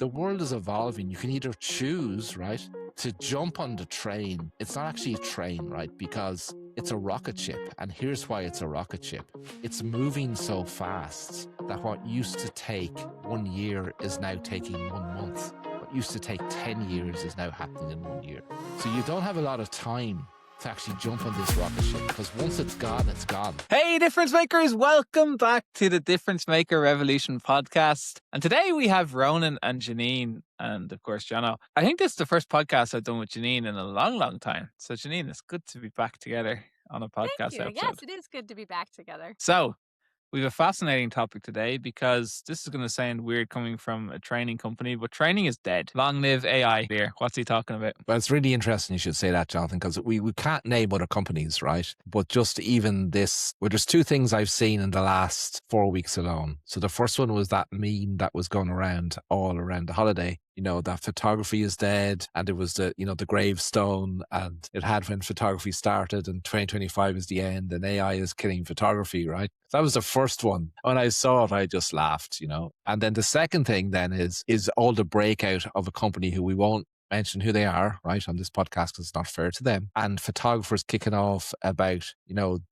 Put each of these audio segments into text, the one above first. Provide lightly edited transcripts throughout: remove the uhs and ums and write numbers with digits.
the world is evolving. You can either choose, right, to jump on the train. It's not actually a train, right, because it's a rocket ship. And here's why it's a rocket ship. It's moving so fast that what used to take 1 year is now taking 1 month. What used to take 10 years is now happening in 1 year. So you don't have a lot of time to actually jump on this rocket ship, because once it's gone, it's gone. Hey, Difference Makers, welcome back to the Difference Maker Revolution podcast. And today we have Ronan and Jeanine, and of course, Jono. I think this is the first podcast I've done with Jeanine in a long, long time. So, Jeanine, it's good to be back together on a podcast Thank you. episode. Yes, it is good to be back together. So, we have a fascinating topic today because this is going to sound weird coming from a training company, but training is dead. Long live AI. Here, what's he talking about? Well, it's really interesting you should say that, Jonathan, because we can't name other companies, right? But just even this, well, there's two things I've seen in the last 4 weeks alone. So the first one was that meme that was going around all around the holiday. You know, that photography is dead, and it was the gravestone, and it had when photography started, and 2025 is the end, and AI is killing photography, right? That was the first one. When I saw it, I just laughed, And then the second thing then is all the breakout of a company who we won't mention who they are, right, on this podcast because it's not fair to them, and photographers kicking off about,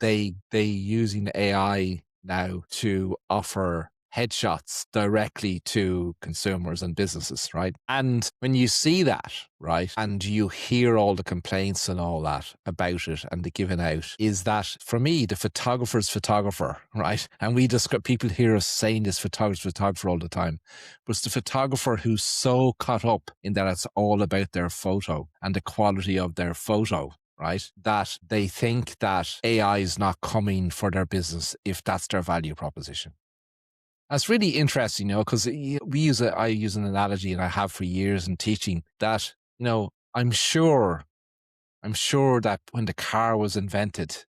they using AI now to offer headshots directly to consumers and businesses, right? And when you see that, right, and you hear all the complaints and all that about it and the giving out, is that for me, the photographer's photographer, right? And we describe, people hear us saying this photographer all the time, but it's the photographer who's so caught up in that it's all about their photo and the quality of their photo, right? That they think that AI is not coming for their business if that's their value proposition. That's really interesting, because I use an analogy, and I have for years in teaching, that, I'm sure that when the car was invented,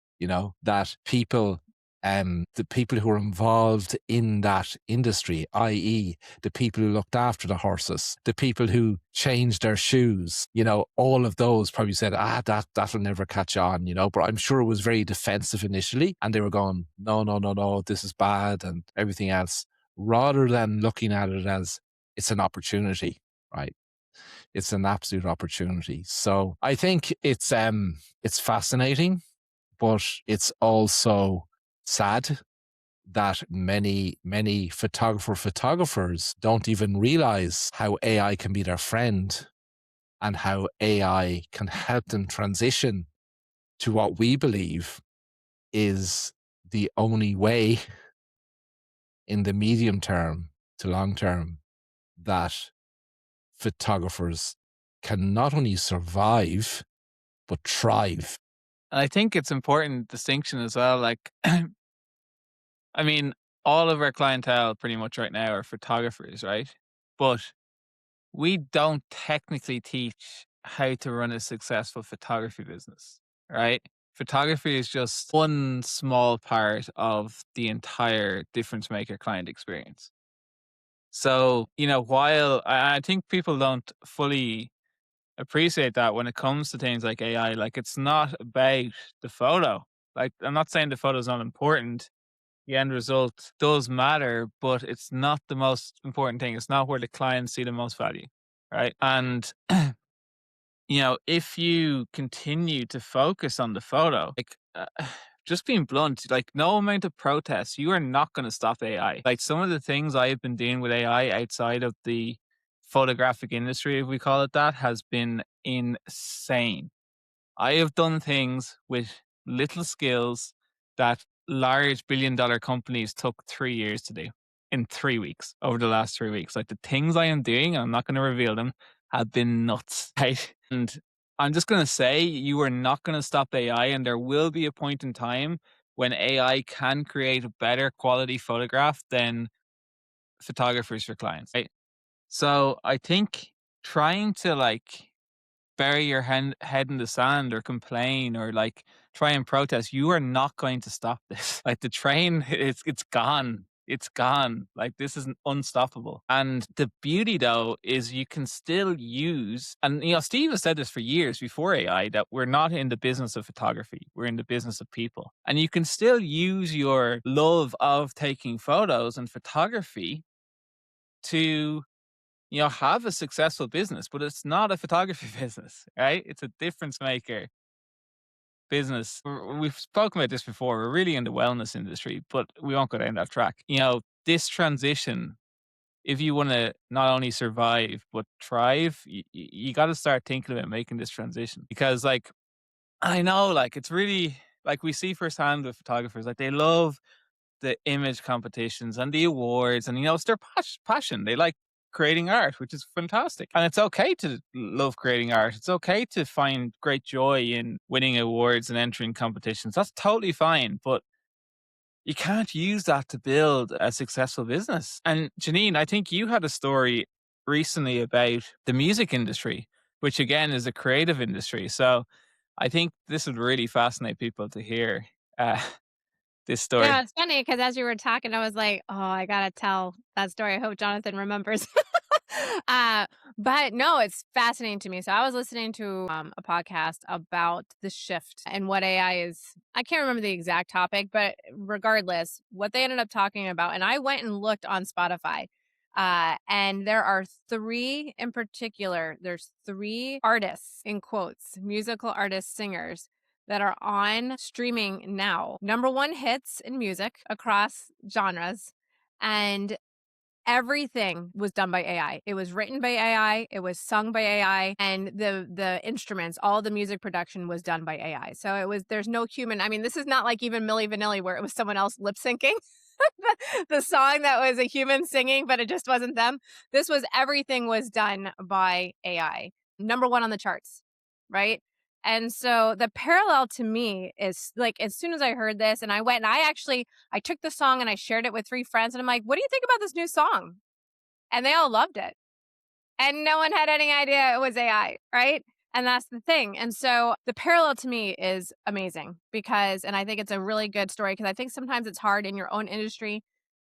that people, the people who were involved in that industry, i.e. the people who looked after the horses, the people who changed their shoes, all of those probably said, that'll never catch on, but I'm sure it was very defensive initially, and they were going, no, this is bad and everything else, rather than looking at it as it's an opportunity, right? It's an absolute opportunity. So I think it's fascinating, but it's also sad that many photographers don't even realize how AI can be their friend and how AI can help them transition to what we believe is the only way in the medium term to long term that photographers can not only survive, but thrive. And I think it's important distinction as well. Like, I mean, all of our clientele pretty much right now are photographers, right? But we don't technically teach how to run a successful photography business, right? Photography is just one small part of the entire difference maker client experience. So, while I think people don't fully appreciate that when it comes to things like AI, like it's not about the photo. Like, I'm not saying the photo is not important. The end result does matter, but it's not the most important thing. It's not where the clients see the most value, right? And if you continue to focus on the photo, like just being blunt, like no amount of protests, you are not going to stop AI. Like some of the things I've been doing with AI outside of the photographic industry, if we call it that, has been insane. I have done things with little skills that large billion-dollar companies took 3 years to do in 3 weeks, over the last 3 weeks. Like the things I am doing, I'm not going to reveal them, have been nuts, right? And I'm just going to say you are not going to stop AI, and there will be a point in time when AI can create a better quality photograph than photographers for clients, right? So I think trying to bury your head in the sand or complain or try and protest, you are not going to stop this. Like the train, it's gone. It's gone. Like this is unstoppable. And the beauty though is you can still use, and Steve has said this for years before AI, that we're not in the business of photography. We're in the business of people. And you can still use your love of taking photos and photography to have a successful business, but it's not a photography business, right? It's a difference maker business. We've spoken about this before. We're really in the wellness industry, but we won't go down that track. This transition, if you want to not only survive but thrive, you got to start thinking about making this transition, because I know, it's really, we see firsthand with photographers, they love the image competitions and the awards, and it's their passion. They like creating art, which is fantastic, and it's okay to love creating art. It's okay to find great joy in winning awards and entering competitions. That's totally fine, but you can't use that to build a successful business. And Jeanine, I think you had a story recently about the music industry, which again is a creative industry. So I think this would really fascinate people to hear this Yeah, story. it's funny because as you were talking, I was like, oh, I gotta tell that story. I hope Jonathan remembers. uh, but no, it's fascinating to me. So I was listening to a podcast about the shift and what AI is. I can't remember the exact topic, but regardless, what they ended up talking about. And I went and looked on Spotify. And there are three in particular. There's three artists, in quotes, musical artists, singers that are on streaming now. Number one hits in music across genres. And everything was done by AI. It was written by AI, it was sung by AI, and the instruments, all the music production was done by AI. So there's no human. I mean, this is not like even Milli Vanilli where it was someone else lip syncing the song that was a human singing, but it just wasn't them. Everything was done by AI. Number one on the charts, right? And so the parallel to me is as soon as I heard this, and I went and I took the song and I shared it with three friends, and I'm like, what do you think about this new song? And they all loved it. And no one had any idea it was AI, right? And that's the thing. And so the parallel to me is amazing and I think it's a really good story, because I think sometimes it's hard in your own industry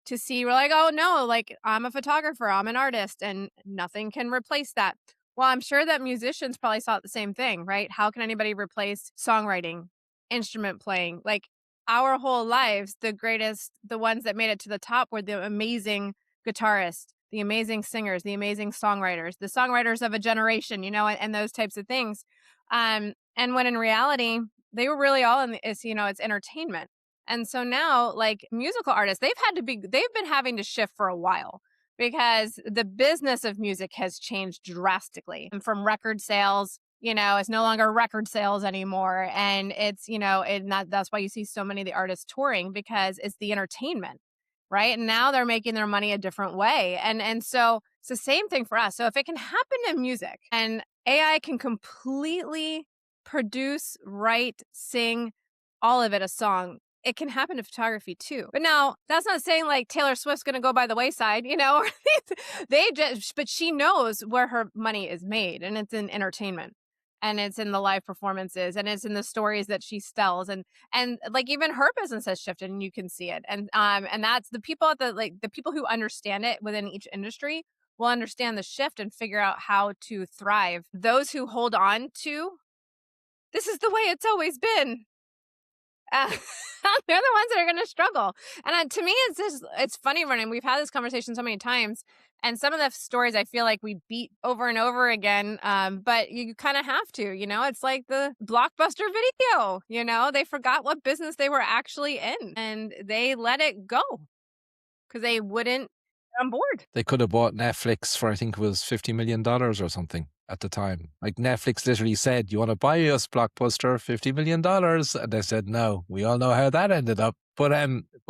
to see, we're like, oh no, I'm a photographer, I'm an artist, and nothing can replace that. Well, I'm sure that musicians probably saw the same thing, right? How can anybody replace songwriting, instrument playing? Our whole lives, the ones that made it to the top were the amazing guitarists, the amazing singers, the amazing songwriters, the songwriters of a generation, and those types of things. And when in reality, they were really all it's entertainment. And so now, musical artists, they've been having to shift for a while, because the business of music has changed drastically. And from record sales, it's no longer record sales anymore. And it's, that's why you see so many of the artists touring, because it's the entertainment, right? And now they're making their money a different way. And so it's the same thing for us. So if it can happen in music, and AI can completely produce, write, sing, all of it, a song, it can happen to photography too. But now that's not saying Taylor Swift's going to go by the wayside, but she knows where her money is made, and it's in entertainment, and it's in the live performances, and it's in the stories that she tells, and even her business has shifted, and you can see it. And that's the people the people who understand it within each industry will understand the shift and figure out how to thrive. Those who hold on to, this is the way it's always been, they're the ones that are going to struggle. And to me, it's funny, Ronan. We've had this conversation so many times, and some of the stories I feel like we beat over and over again. But you kind of have to, it's like the Blockbuster video, they forgot what business they were actually in, and they let it go because they wouldn't get on board. They could have bought Netflix for, I think it was $50 million or something at the time. Netflix literally said, you want to buy us, Blockbuster, $50 million? And they said, no. We all know how that ended up. But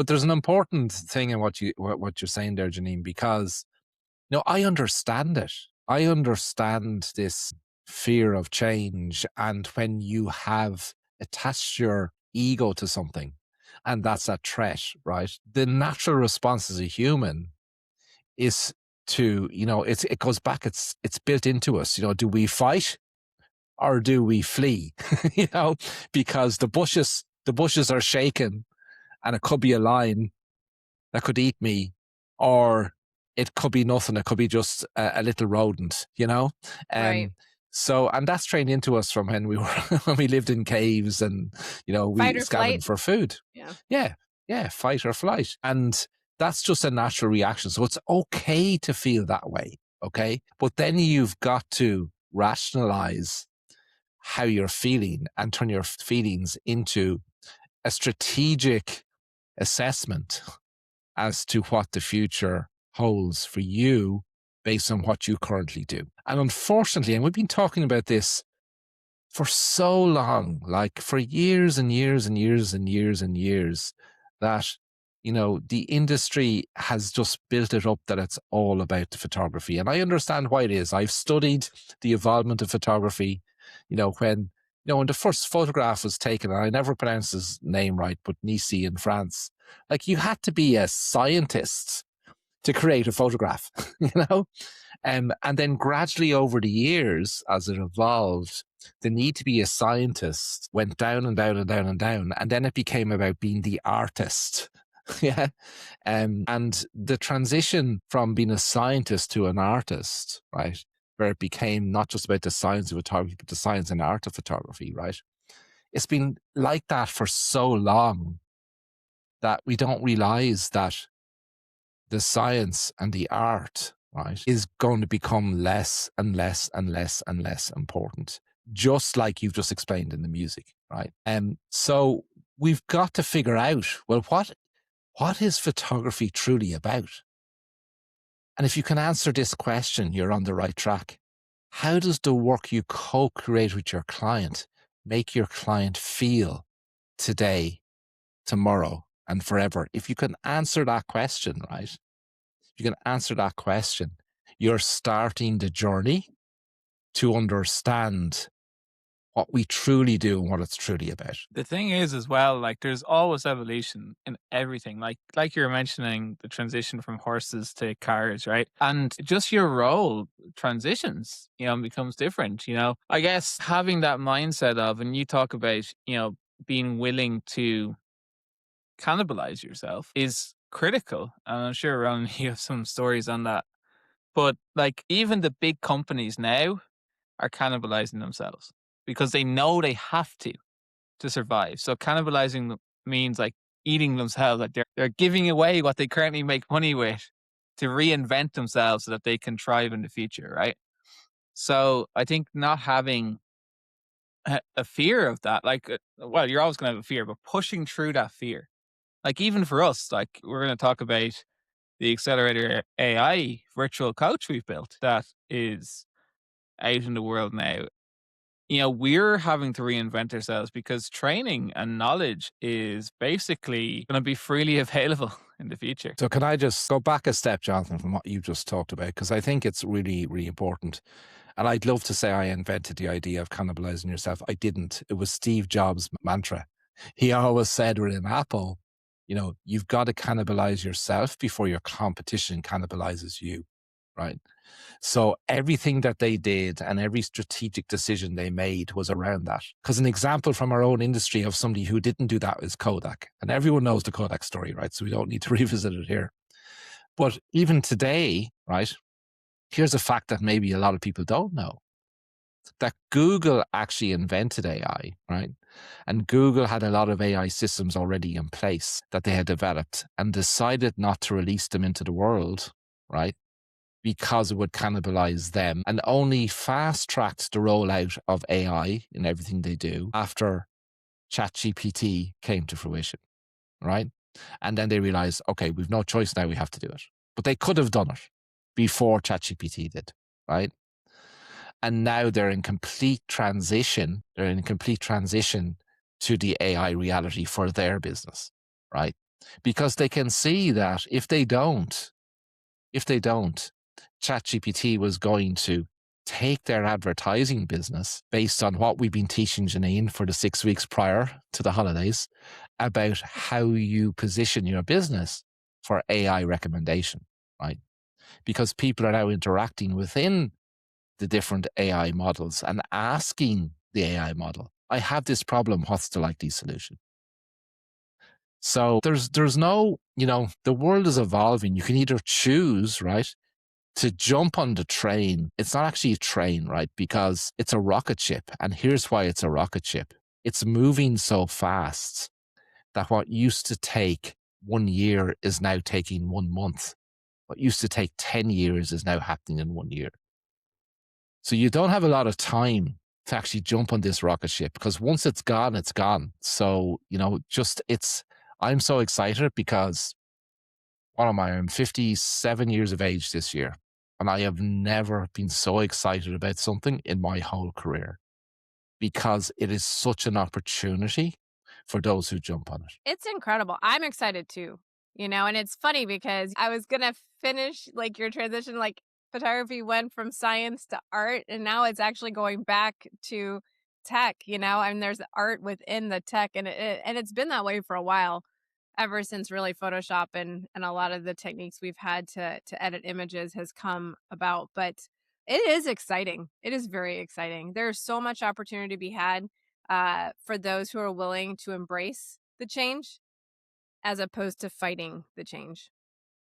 there's an important thing in what you're saying there, Jeanine, because I understand it. I understand this fear of change, and when you have attached your ego to something, and that's a threat, right? The natural response as a human is to, it goes back, it's built into us. Do we fight or do we flee? Because the bushes are shaking, and it could be a lion that could eat me, or it could be nothing. It could be just a little rodent, Right. So, and that's trained into us from when when we lived in caves, and we scavenged for food. Yeah, fight or flight. And that's just a natural reaction. So it's okay to feel that way. Okay. But then you've got to rationalize how you're feeling and turn your feelings into a strategic assessment as to what the future holds for you based on what you currently do. And unfortunately, and we've been talking about this for so long, like for years and years and years and years and years, that, you know, the industry has just built it up that it's all about the photography. And I understand why it is. I've studied the evolvement of photography, when the first photograph was taken, and I never pronounced his name right, but Nice in France, like you had to be a scientist to create a photograph, and then gradually over the years, as it evolved, the need to be a scientist went down and down and down and down. And then it became about being the artist. Yeah. And the transition from being a scientist to an artist, right, where it became not just about the science of photography, but the science and art of photography, right? It's been like that for so long that we don't realize that the science and the art, right, is going to become less and less and less and less important, just like you've just explained in the music, right? So we've got to figure out, well, what is photography truly about? And if you can answer this question, you're on the right track. How does the work you co-create with your client make your client feel today, tomorrow, and forever? If you can answer that question, right? You can answer that question, you're starting the journey to understand what we truly do and what it's truly about. The thing is as well, like there's always evolution in everything. Like you were mentioning the transition from horses to cars, right? And just your role transitions, and becomes different, I guess having that mindset of, and you talk about, being willing to cannibalize yourself is critical. And I'm sure, Ron, you have some stories on that. But like even the big companies now are cannibalizing themselves because they know they have to survive. So cannibalizing means like eating themselves. Like they're giving away what they currently make money with to reinvent themselves so that they can thrive in the future, right? So I think not having a fear of that, well, you're always going to have a fear, but pushing through that fear. Like even for us, like we're going to talk about the accelerator AI virtual coach we've built that is out in the world now. We're having to reinvent ourselves because training and knowledge is basically going to be freely available in the future. So can I just go back a step, Jonathan, from what you just talked about? Because I think it's really, really important. And I'd love to say I invented the idea of cannibalizing yourself. I didn't. It was Steve Jobs' mantra. He always said within Apple, you've got to cannibalize yourself before your competition cannibalizes you, right? So everything that they did and every strategic decision they made was around that. Because an example from our own industry of somebody who didn't do that is Kodak. And everyone knows the Kodak story, right? So we don't need to revisit it here. But even today, right, here's a fact that maybe a lot of people don't know. That Google actually invented AI, right? And Google had a lot of AI systems already in place that they had developed and decided not to release them into the world, right? Because it would cannibalize them, and only fast-tracked the rollout of AI in everything they do after ChatGPT came to fruition, right? And then they realized, okay, we've no choice now, we have to do it. But they could have done it before ChatGPT did, right? And now they're in complete transition. They're in complete transition to the AI reality for their business, right? Because they can see that if they don't, ChatGPT was going to take their advertising business based on what we've been teaching Jeanine for the 6 weeks prior to the holidays about how you position your business for AI recommendation, right? Because people are now interacting within the different AI models and asking the AI model, I have this problem, what's the likely solution? So there's no, the world is evolving. You can either choose, right, to jump on the train. It's not actually a train, right? Because it's a rocket ship. And here's why it's a rocket ship. It's moving so fast that what used to take 1 year is now taking 1 month, What used to take 10 years is now happening in 1 year. So you don't have a lot of time to actually jump on this rocket ship, because once it's gone, it's gone. So, I'm so excited because what am I? I'm 57 years of age this year. And I have never been so excited about something in my whole career, because it is such an opportunity for those who jump on it. It's incredible. I'm excited too, and it's funny because I was going to finish like your transition, like photography went from science to art, and now it's actually going back to tech, and there's art within the tech, and it's been that way for a while, ever since really Photoshop and a lot of the techniques we've had to edit images has come about. But it is exciting. It is very exciting. There's so much opportunity to be had for those who are willing to embrace the change as opposed to fighting the change.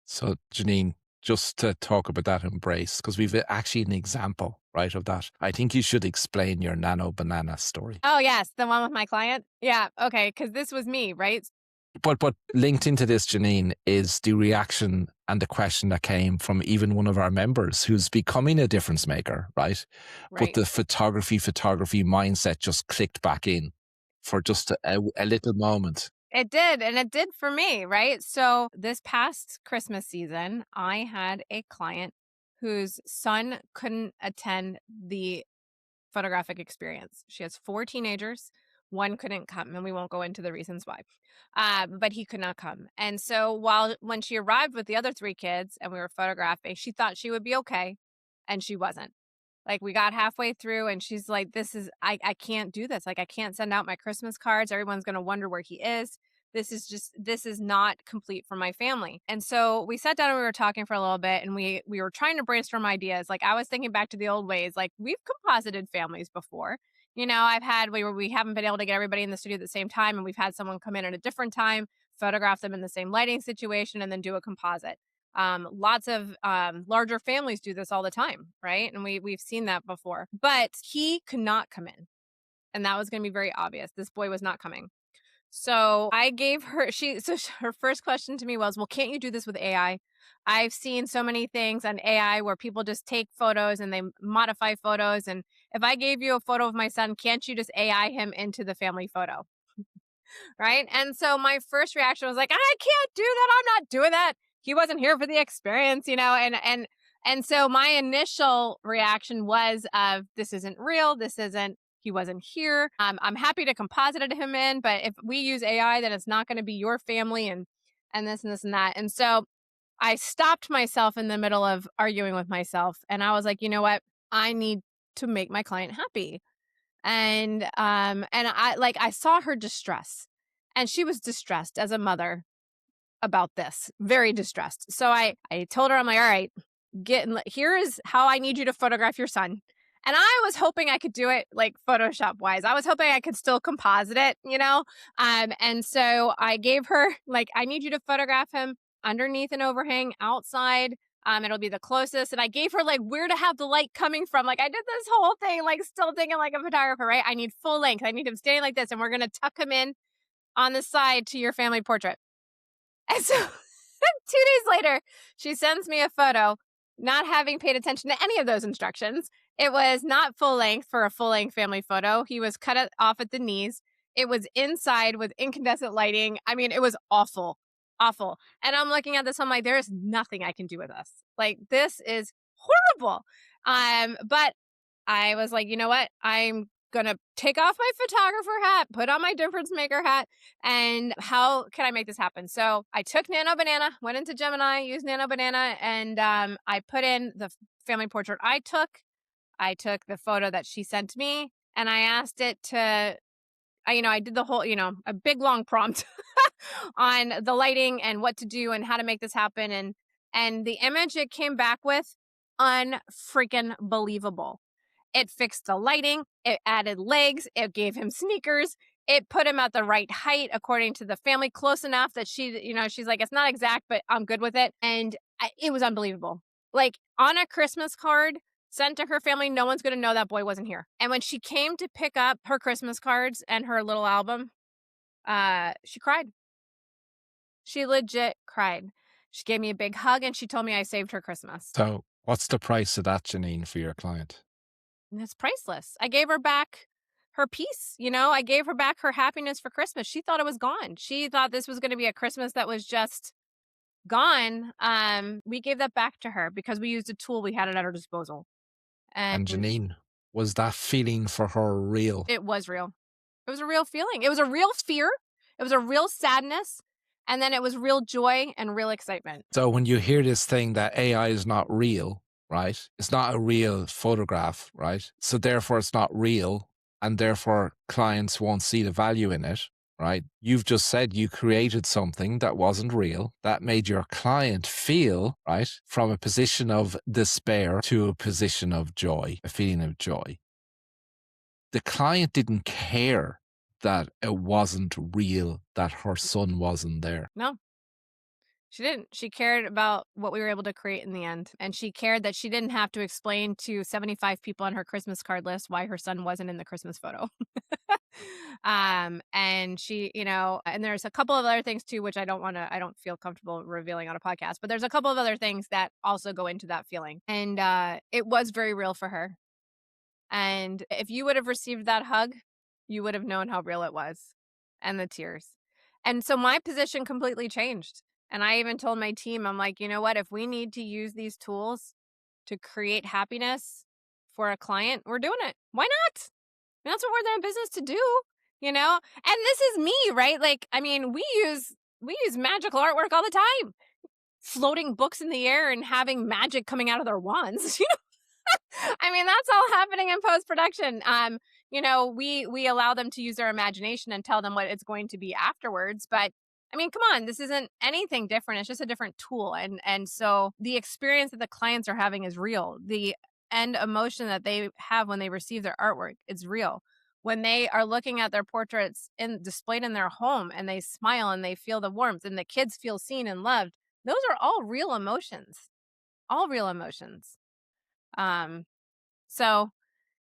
So, Jeanine, just to talk about that embrace, because we've actually an example, right, of that. I think you should explain your nano banana story. Oh, yes. The one with my client. Yeah. Okay. Because this was me, right? But linked into this, Jeanine, is the reaction and the question that came from even one of our members who's becoming a difference maker, right? But Right. the photography mindset just clicked back in for just a little moment. It did. And it did for me, right? So this past Christmas season, I had a client whose son couldn't attend the photographic experience. She has 4 teenagers. One couldn't come, and we won't go into the reasons why. But he could not come. And so when she arrived with the other 3 kids and we were photographing, she thought she would be okay, and she wasn't. Like, we got halfway through and she's like, I can't do this. Like, I can't send out my Christmas cards. Everyone's going to wonder where he is. This is not complete for my family. And so we sat down and we were talking for a little bit, and we were trying to brainstorm ideas. Like, I was thinking back to the old ways. Like, we've composited families before. We haven't been able to get everybody in the studio at the same time, and we've had someone come in at a different time, photograph them in the same lighting situation, and then do a composite. Lots of larger families do this all the time, right? And we've seen that before. But he could not come in, and that was going to be very obvious. This boy was not coming. So I gave her her first question to me was, "Well, can't you do this with AI? I've seen so many things on AI where people just take photos and they modify photos. And if I gave you a photo of my son, can't you just AI him into the family photo?" Right. And so my first reaction was like, I can't do that. I'm not doing that. He wasn't here for the experience, and so my initial reaction was of, this isn't real. He wasn't here. I'm happy to composite him in, but if we use AI, then it's not going to be your family and this and this and that. And so I stopped myself in the middle of arguing with myself, and I was like, you know what? I need to make my client happy. And I saw her distress, and she was distressed as a mother about this, very distressed. So I told her, I'm like, all right, here is how I need you to photograph your son. And I was hoping I could do it like Photoshop wise. I was hoping I could still composite it, and so I gave her, like, I need you to photograph him underneath an overhang outside. It'll be the closest. And I gave her like where to have the light coming from. Like, I did this whole thing, like still thinking like a photographer, right? I need full length. I need him standing like this, and we're going to tuck him in on the side to your family portrait. And so 2 days later, she sends me a photo, not having paid attention to any of those instructions. It was not full length for a full length family photo. He was cut off at the knees. It was inside with incandescent lighting. I mean, it was awful. Awful. And I'm looking at this, I'm like, there is nothing I can do with this. Like, this is horrible. But I was like, you know what? I'm gonna take off my photographer hat, put on my difference maker hat, and how can I make this happen? So I took Nano Banana, went into Gemini, used Nano Banana, and I put in the family portrait I took. I took the photo that she sent me, and I asked it to, I did the whole, a big long prompt on the lighting and what to do and how to make this happen. And the image it came back with, unfreaking believable. It fixed the lighting. It added legs. It gave him sneakers. It put him at the right height according to the family, close enough that she's like, it's not exact, but I'm good with it. And it was unbelievable. Like, on a Christmas card sent to her family, no one's going to know that boy wasn't here. And when she came to pick up her Christmas cards and her little album, she cried. She legit cried. She gave me a big hug and she told me I saved her Christmas. So what's the price of that, Jeanine, for your client? And it's priceless. I gave her back her peace. I gave her back her happiness for Christmas. She thought it was gone. She thought this was going to be a Christmas that was just gone. We gave that back to her because we used a tool we had at our disposal. And And Jeanine, was that feeling for her real? it was real. It was a real feeling. It was a real fear. It was a real sadness. And then it was real joy and real excitement. So when you hear this thing that AI is not real, right? It's not a real photograph, right? So therefore it's not real, and therefore clients won't see the value in it, right? You've just said you created something that wasn't real, that made your client feel, right, from a position of despair to a position of joy, a feeling of joy. The client didn't care that it wasn't real, that her son wasn't there. No, she didn't. She cared about what we were able to create in the end. And she cared that she didn't have to explain to 75 people on her Christmas card list why her son wasn't in the Christmas photo. And she, and there's a couple of other things too, which I don't feel comfortable revealing on a podcast, but there's a couple of other things that also go into that feeling. And it was very real for her. And if you would have received that hug, you would have known how real it was, and the tears. And so my position completely changed. And I even told my team, I'm like, you know what? If we need to use these tools to create happiness for a client, we're doing it. Why not? And that's what we're in business to do, And this is me, right? Like, I mean, we use magical artwork all the time, floating books in the air and having magic coming out of their wands. I mean, that's all happening in post-production. We allow them to use their imagination and tell them what it's going to be afterwards. But I mean, come on, this isn't anything different. It's just a different tool. And so the experience that the clients are having is real. The end emotion that they have when they receive their artwork, it's real. When they are looking at their portraits displayed in their home and they smile and they feel the warmth and the kids feel seen and loved, those are all real emotions. All real emotions. So,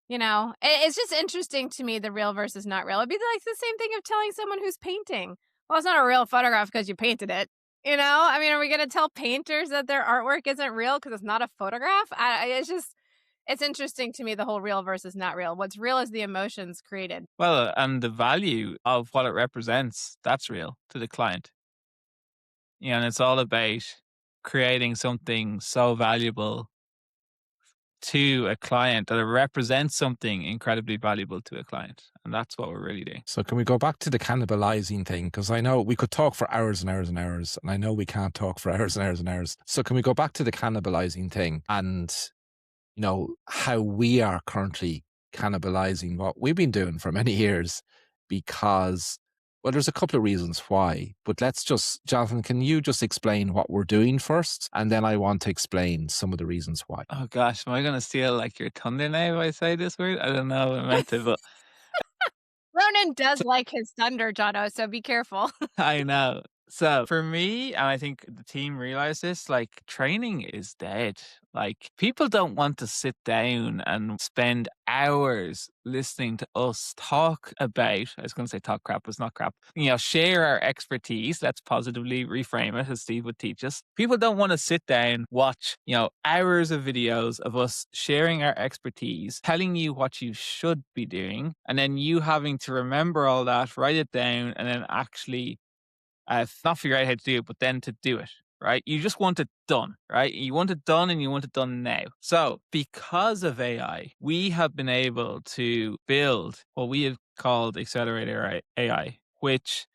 it's just interesting to me, the real versus not real. It'd be like the same thing of telling someone who's painting, well, it's not a real photograph because you painted it. I mean, are we going to tell painters that their artwork isn't real because it's not a photograph? It's interesting to me, the whole real versus not real. What's real is the emotions created. Well, and the value of what it represents, that's real to the client. And it's all about creating something so valuable to a client that it represents something incredibly valuable to a client. And that's what we're really doing. So can we go back to the cannibalizing thing? Because I know we could talk for hours and hours and hours, and I know we can't talk for hours and hours and hours. So can we go back to the cannibalizing thing and, how we are currently cannibalizing what we've been doing for many years? Because, well, there's a couple of reasons why, but Jonathan, can you just explain what we're doing first? And then I want to explain some of the reasons why. Oh gosh, am I going to steal like your thunder now if I say this word? I don't know if I meant to, but Ronan does like his thunder, Jono, so be careful. I know. So for me, and I think the team realized this, like training is dead. Like people don't want to sit down and spend hours listening to us talk about, I was going to say talk crap, but it's not crap, share our expertise. Let's positively reframe it as Steve would teach us. People don't want to sit down, watch, hours of videos of us sharing our expertise, telling you what you should be doing, and then you having to remember all that, write it down, and then actually not figure out how to do it, but then to do it, right? You just want it done, right? You want it done and you want it done now. So because of AI, we have been able to build what we have called Accelerator AI, which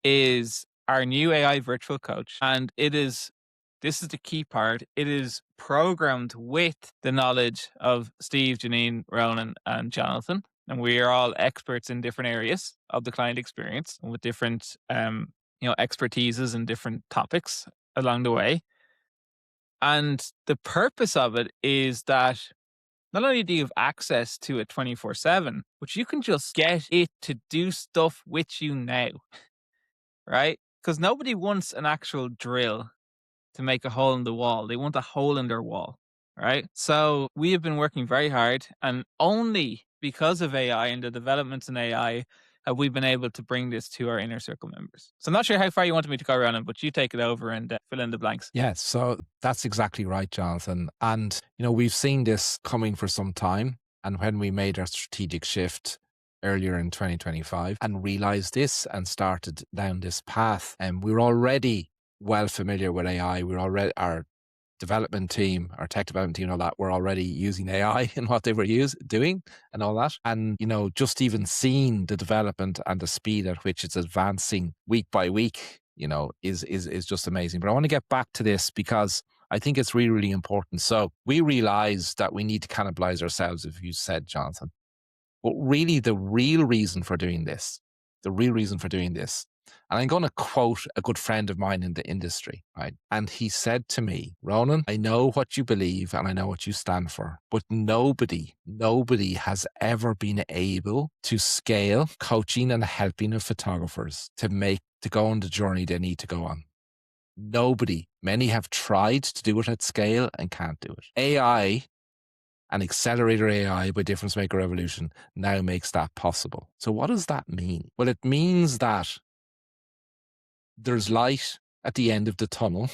is our new AI virtual coach. And this is the key part, it is programmed with the knowledge of Steve, Jeanine, Ronan, and Jonathan. And we are all experts in different areas of the client experience and with different, expertises and different topics along the way. And the purpose of it is that not only do you have access to it 24/7, but you can just get it to do stuff with you now, right? Because nobody wants an actual drill to make a hole in the wall. They want a hole in their wall, right? So we have been working very hard, and only because of AI and the developments in AI have we been able to bring this to our inner circle members? So I'm not sure how far you wanted me to go, Ronan, but you take it over and fill in the blanks. Yeah, so that's exactly right, Jonathan. And, we've seen this coming for some time. And when we made our strategic shift earlier in 2025 and realized this and started down this path, and we were already well familiar with AI. Our development team, our tech development team, all that, were already using AI in what they were doing and all that. And, just even seeing the development and the speed at which it's advancing week by week, is just amazing. But I want to get back to this because I think it's really, really important. So we realized that we need to cannibalize ourselves, as you said, Jonathan. But really the real reason for doing this, and I'm going to quote a good friend of mine in the industry, right? And he said to me, Ronan, I know what you believe and I know what you stand for, but nobody has ever been able to scale coaching and helping of photographers to go on the journey they need to go on. Nobody. Many have tried to do it at scale and can't do it. AI and accelerator AI by Difference Maker Revolution now makes that possible. So what does that mean? Well, it means that there's light at the end of the tunnel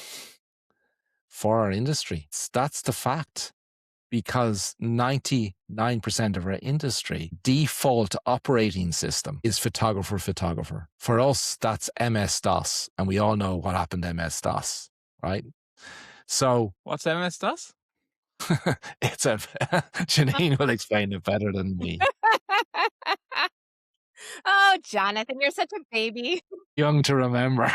for our industry. That's the fact, because 99% of our industry default operating system is photographer. For us, that's MS-DOS, and we all know what happened to MS-DOS, right? So what's MS-DOS? It's Jeanine will explain it better than me. Oh, Jonathan, you're such a baby. Young to remember.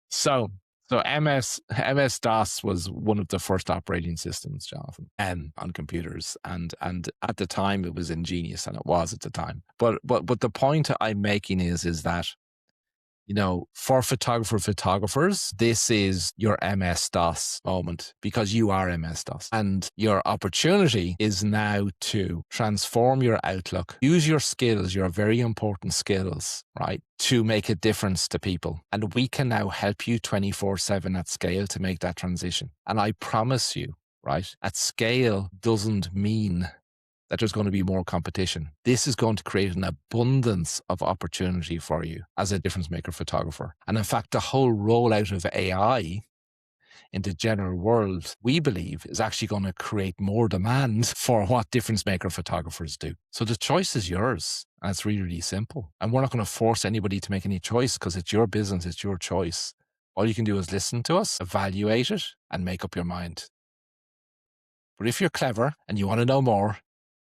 So MS-DOS was one of the first operating systems, Jonathan, on computers, and at the time it was ingenious, and it was at the time. But the point I'm making is that, for photographers, this is your MS-DOS moment, because you are MS-DOS. And your opportunity is now to transform your outlook, use your skills, your very important skills, right, to make a difference to people. And we can now help you 24/7 at scale to make that transition. And I promise you, right, at scale doesn't mean that there's going to be more competition. This is going to create an abundance of opportunity for you as a difference maker photographer. And in fact, the whole rollout of AI in the general world, we believe, is actually going to create more demand for what difference maker photographers do. So the choice is yours, and it's really, really simple. And we're not going to force anybody to make any choice, because it's your business, it's your choice. All you can do is listen to us, evaluate it, and make up your mind. But if you're clever and you want to know more,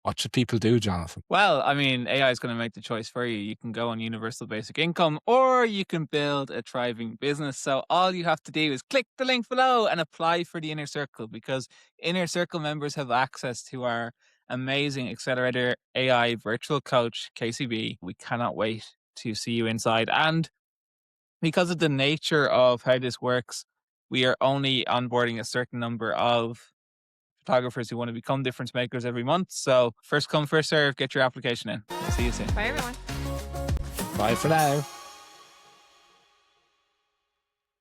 what should people do, Jonathan? Well, I mean, AI is going to make the choice for you. You can go on universal basic income, or you can build a thriving business. So all you have to do is click the link below and apply for the Inner Circle, because Inner Circle members have access to our amazing Accelerator AI virtual coach, KCB. We cannot wait to see you inside. And because of the nature of how this works, we are only onboarding a certain number of photographers who want to become difference makers every month. So first come, first serve, get your application in. See you soon. Bye, everyone. Bye for now.